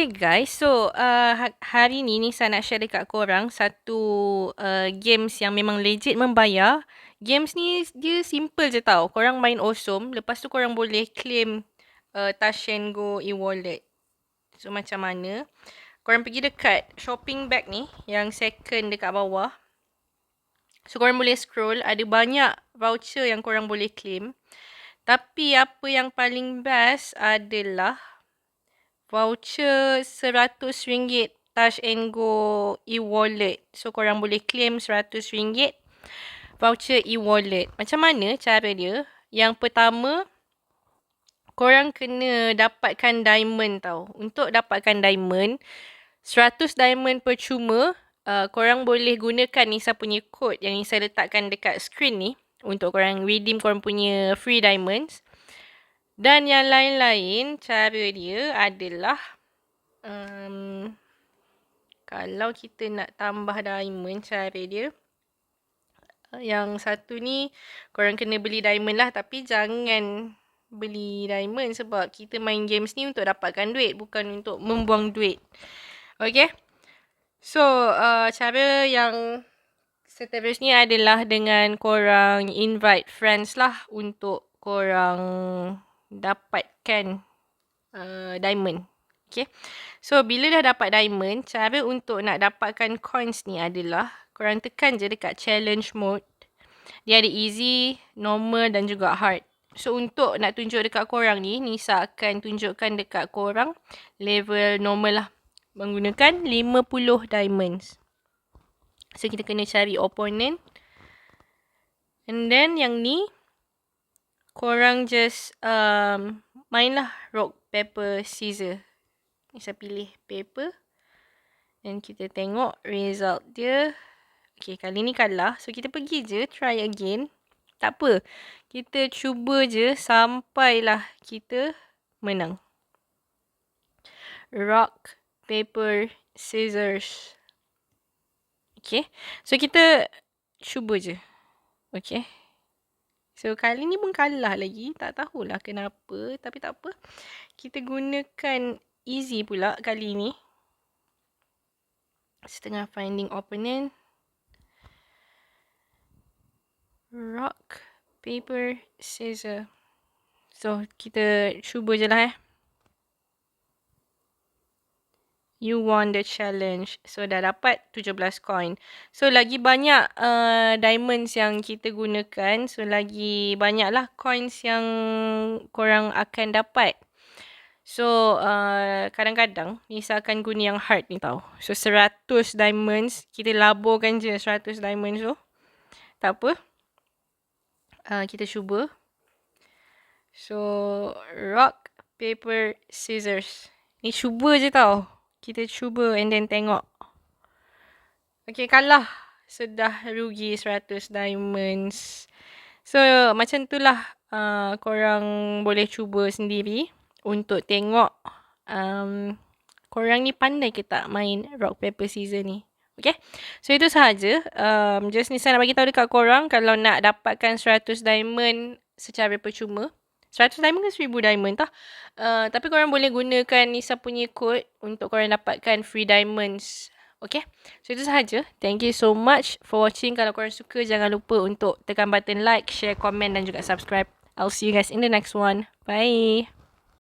Okay guys, so hari ni Nisa nak share dekat korang satu games yang memang legit membayar. Games ni dia simple je tau. Korang main awesome, lepas tu korang boleh claim Touch and Go e-wallet. So macam mana? Korang pergi dekat shopping bag ni yang second dekat bawah. So korang boleh scroll, ada banyak voucher yang korang boleh claim. Tapi apa yang paling best adalah voucher RM100 Touch and Go e-wallet. So korang boleh claim RM100 voucher e-wallet. Macam mana cara dia? Yang pertama, korang kena dapatkan diamond tau. Untuk dapatkan diamond, 100 diamond percuma. Korang boleh gunakan Nisa punya code yang Nisa letakkan dekat screen ni untuk korang redeem korang punya free diamonds. Dan yang lain-lain, cara dia adalah kalau kita nak tambah diamond, cara dia yang satu ni korang kena beli diamond lah, tapi jangan beli diamond sebab kita main games ni untuk dapatkan duit, bukan untuk membuang duit. Okay, so cara yang seterusnya adalah dengan korang invite friends lah untuk korang dapatkan diamond. Okay, so bila dah dapat diamond, cara untuk nak dapatkan coins ni adalah korang tekan je dekat challenge mode. Dia ada easy, normal dan juga hard. So untuk nak tunjuk dekat korang ni, Nisa akan tunjukkan dekat korang level normal lah, menggunakan 50 diamonds. So kita kena cari opponent. And then yang ni korang just main lah rock, paper, scissors. Nisa pilih paper. Dan kita tengok result dia. Okay, kali ni kalah. So kita pergi je, try again. Tak apa. Kita cuba je sampailah kita menang. Rock, paper, scissors. Okay. So kita cuba je. Okay. So kali ni pun kalah lagi. Tak tahulah kenapa. Tapi tak apa. Kita gunakan easy pula kali ni. Setengah finding opponent. Rock, paper, scissors. So kita cuba je lah You won the challenge. So dah dapat 17 coin. So lagi banyak diamonds yang kita gunakan. So lagi banyak lah coins yang korang akan dapat. So kadang-kadang Nisa akan guna yang hard ni tau. So 100 diamonds. Kita laburkan je 100 diamonds tu. Tak apa. Kita cuba. So rock, paper, scissors. Ni cuba je tau. Kita cuba and then tengok. Okay, kalah. Sudah rugi 100 diamonds. So, macam tu lah korang boleh cuba sendiri untuk tengok korang ni pandai ke tak main rock, paper, scissors ni. Okay, so itu sahaja. Just Nisa nak bagi tahu dekat korang kalau nak dapatkan 100 diamond secara percuma. 100 diamond ke 1000 diamond tah. Tapi korang boleh gunakan Nisa punya code untuk korang dapatkan free diamonds. Okay. So itu sahaja. Thank you so much for watching. Kalau korang suka, jangan lupa untuk tekan button like, share, komen dan juga subscribe. I'll see you guys in the next one. Bye.